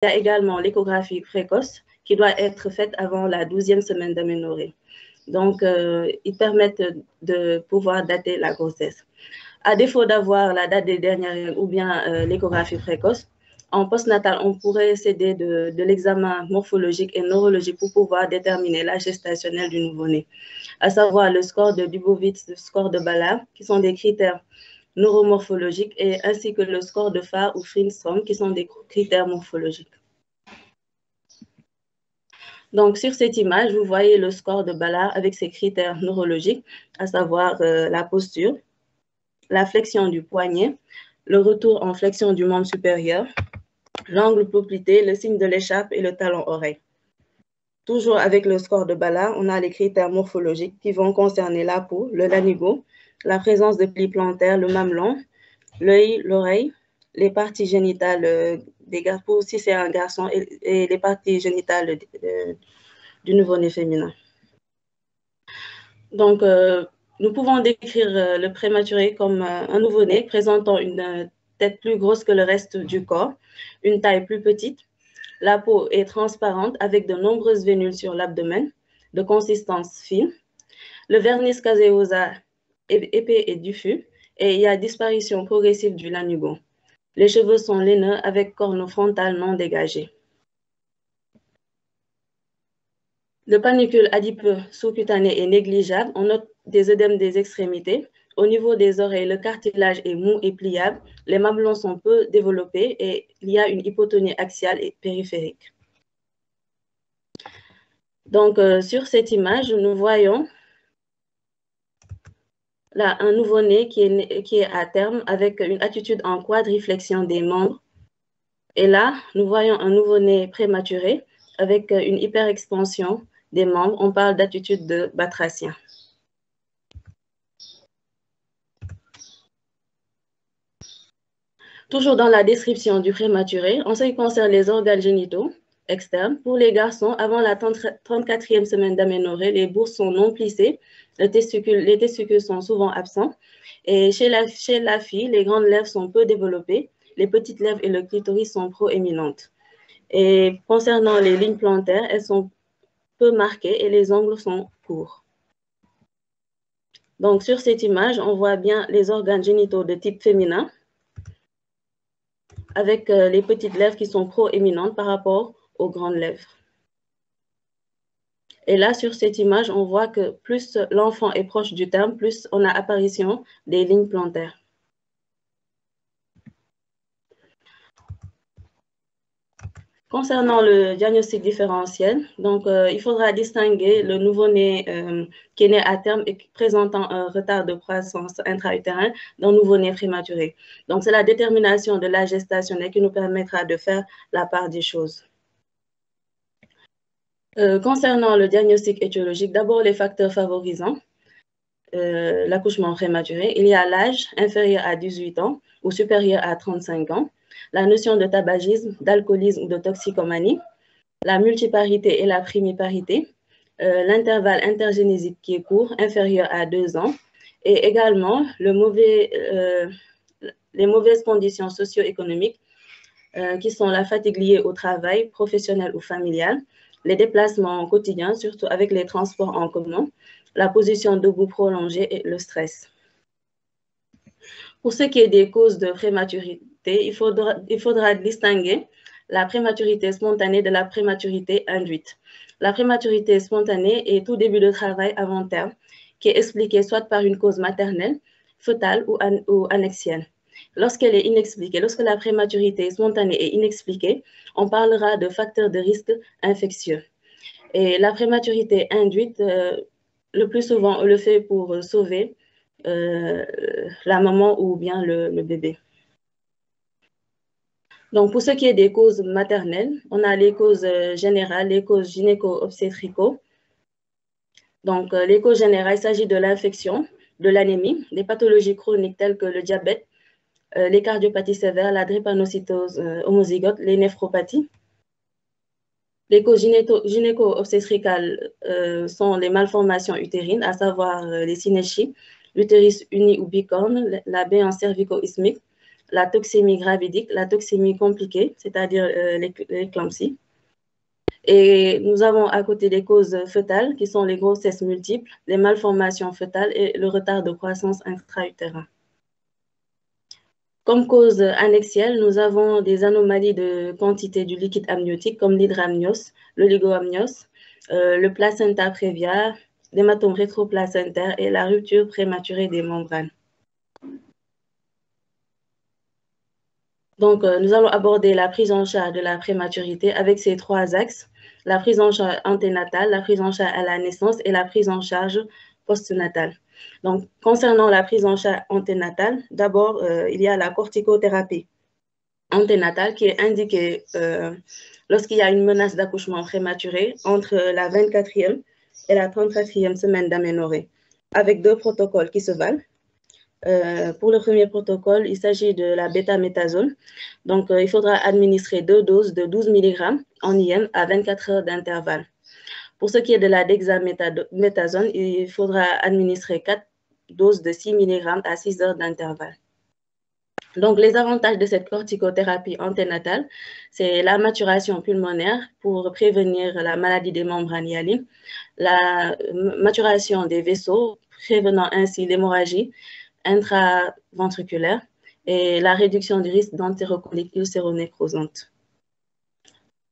y a également l'échographie précoce qui doit être faite avant la 12e semaine d'aménorrhée. Donc, ils permettent de pouvoir dater la grossesse. À défaut d'avoir la date des dernières règles ou bien l'échographie précoce, en postnatal, on pourrait s'aider de l'examen morphologique et neurologique pour pouvoir déterminer l'âge gestationnel du nouveau-né, à savoir le score de Dubowitz, le score de Ballard, qui sont des critères neuromorphologiques, et ainsi que le score de Farr ou Flintstrom, qui sont des critères morphologiques. Donc, sur cette image, vous voyez le score de Ballard avec ses critères neurologiques, à savoir la posture, la flexion du poignet, le retour en flexion du membre supérieur, l'angle poplité, le signe de l'écharpe et le talon-oreille. Toujours avec le score de Ballard, on a les critères morphologiques qui vont concerner la peau, le lanigo, la présence de plis plantaires, le mamelon, l'œil, l'oreille, les parties génitales des garçons, si c'est un garçon, et les parties génitales du nouveau-né féminin. Donc, nous pouvons décrire le prématuré comme un nouveau-né présentant une tête plus grosse que le reste du corps, une taille plus petite. La peau est transparente avec de nombreuses vénules sur l'abdomen, de consistance fine. Le vernis caseosa est épais et diffus, et il y a disparition progressive du lanugo. Les cheveux sont laineux avec corne frontale non dégagée. Le panicule adipeux sous-cutané est négligeable. On note des œdèmes des extrémités. Au niveau des oreilles, le cartilage est mou et pliable. Les mamelons sont peu développés et il y a une hypotonie axiale et périphérique. Donc, sur cette image, nous voyons là un nouveau-né qui est à terme avec une attitude en quadriflexion des membres. Et là, nous voyons un nouveau-né prématuré avec une hyperexpansion des membres. On parle d'attitude de batracien. Toujours dans la description du prématuré, en ce qui concerne les organes génitaux externes, pour les garçons, avant la 34e semaine d'aménorrhée, les bourses sont non plissées, les testicules sont souvent absents. Et chez la fille, les grandes lèvres sont peu développées, les petites lèvres et le clitoris sont proéminentes. Et concernant les lignes plantaires, elles sont peu marquées et les ongles sont courts. Donc, sur cette image, on voit bien les organes génitaux de type féminin, avec les petites lèvres qui sont proéminentes par rapport aux grandes lèvres. Et là, sur cette image, on voit que plus l'enfant est proche du terme, plus on a apparition des lignes plantaires. Concernant le diagnostic différentiel, donc, il faudra distinguer le nouveau-né qui est né à terme et présentant un retard de croissance intra-utérin d'un nouveau-né prématuré. Donc, c'est la détermination de l'âge gestationnel qui nous permettra de faire la part des choses. Concernant le diagnostic étiologique, d'abord les facteurs favorisant l'accouchement prématuré. Il y a l'âge inférieur à 18 ans ou supérieur à 35 ans, la notion de tabagisme, d'alcoolisme ou de toxicomanie, la multiparité et la primiparité, l'intervalle intergénésique qui est court, inférieur à 2 ans, et également les mauvaises conditions socio-économiques qui sont la fatigue liée au travail, professionnel ou familial, les déplacements quotidiens, surtout avec les transports en commun, la position debout prolongée et le stress. Pour ce qui est des causes de prématurité, il faudra distinguer la prématurité spontanée de la prématurité induite. La prématurité spontanée est tout début de travail avant terme, qui est expliquée soit par une cause maternelle, fœtale ou annexienne. Lorsqu'elle est inexpliquée, lorsque la prématurité spontanée est inexpliquée, on parlera de facteurs de risque infectieux. Et la prématurité induite, le plus souvent, on le fait pour sauver la maman ou bien le bébé. Donc, pour ce qui est des causes maternelles, on a les causes générales, les causes gynéco-obstétricaux. Donc, les causes générales, il s'agit de l'infection, de l'anémie, des pathologies chroniques telles que le diabète, les cardiopathies sévères, la drépanocytose homozygote, les néphropathies. Les causes gynéco-obstétricales sont les malformations utérines, à savoir les synéchies, l'utérus uni ou bicorne, la béance cervico-isthmique, la toxémie gravidique, la toxémie compliquée, c'est-à-dire l'éclampsie. Et nous avons à côté des causes fœtales, qui sont les grossesses multiples, les malformations fœtales et le retard de croissance intra-utérin. Comme cause annexielle, nous avons des anomalies de quantité du liquide amniotique comme l'hydramnios, l'oligoamnios, le placenta prévia, l'hématome rétroplacentaire et la rupture prématurée des membranes. Donc, nous allons aborder la prise en charge de la prématurité avec ces trois axes: la prise en charge anténatale, la prise en charge à la naissance et la prise en charge postnatale. Donc, concernant la prise en charge anténatale, d'abord, il y a la corticothérapie anténatale qui est indiquée lorsqu'il y a une menace d'accouchement prématuré entre la 24e et la 34e semaine d'aménorrhée, avec deux protocoles qui se valent. Pour le premier protocole, il s'agit de la bêta-méthasone. Donc, il faudra administrer 2 doses de 12 mg en IM à 24 heures d'intervalle. Pour ce qui est de la dexaméthasone, il faudra administrer 4 doses de 6 mg à 6 heures d'intervalle. Donc, les avantages de cette corticothérapie anténatale, c'est la maturation pulmonaire pour prévenir la maladie des membranes hyalines, la maturation des vaisseaux, prévenant ainsi l'hémorragie intraventriculaire et la réduction du risque d'entérocolique ulcéronécrosante.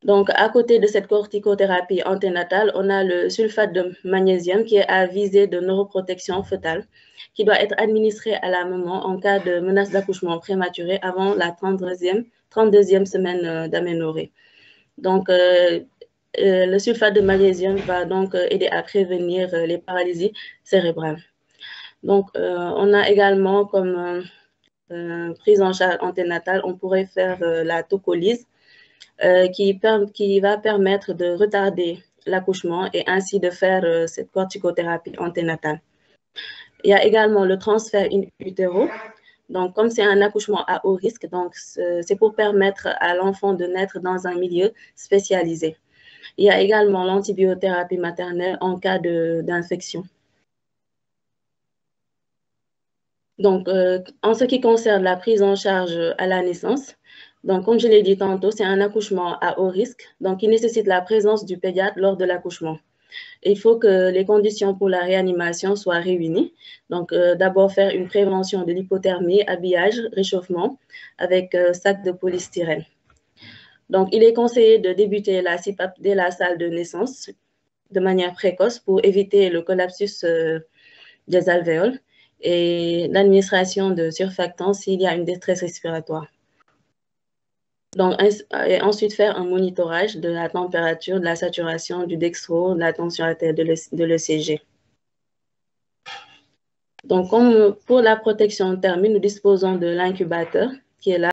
Donc, à côté de cette corticothérapie anténatale, on a le sulfate de magnésium qui est à visée de neuroprotection fœtale, qui doit être administré à la maman en cas de menace d'accouchement prématuré avant la 32e semaine d'aménorrhée. Donc, le sulfate de magnésium va donc aider à prévenir les paralysies cérébrales. Donc, on a également comme prise en charge anténatale, on pourrait faire la tocolyse qui va permettre de retarder l'accouchement et ainsi de faire cette corticothérapie anténatale. Il y a également le transfert in utero. Donc, comme c'est un accouchement à haut risque, donc c'est pour permettre à l'enfant de naître dans un milieu spécialisé. Il y a également l'antibiothérapie maternelle en cas d'infection. Donc, en ce qui concerne la prise en charge à la naissance, donc, comme je l'ai dit tantôt, c'est un accouchement à haut risque, donc il nécessite la présence du pédiatre lors de l'accouchement. Il faut que les conditions pour la réanimation soient réunies. Donc, d'abord faire une prévention de l'hypothermie, habillage, réchauffement avec sac de polystyrène. Donc, il est conseillé de débuter la CPAP dès la salle de naissance de manière précoce pour éviter le collapsus des alvéoles et l'administration de surfactants s'il y a une détresse respiratoire. Donc, et ensuite faire un monitorage de la température, de la saturation, du dextro, de la tension artérielle, de l'ECG. Donc, comme pour la protection thermique, nous disposons de l'incubateur qui est là.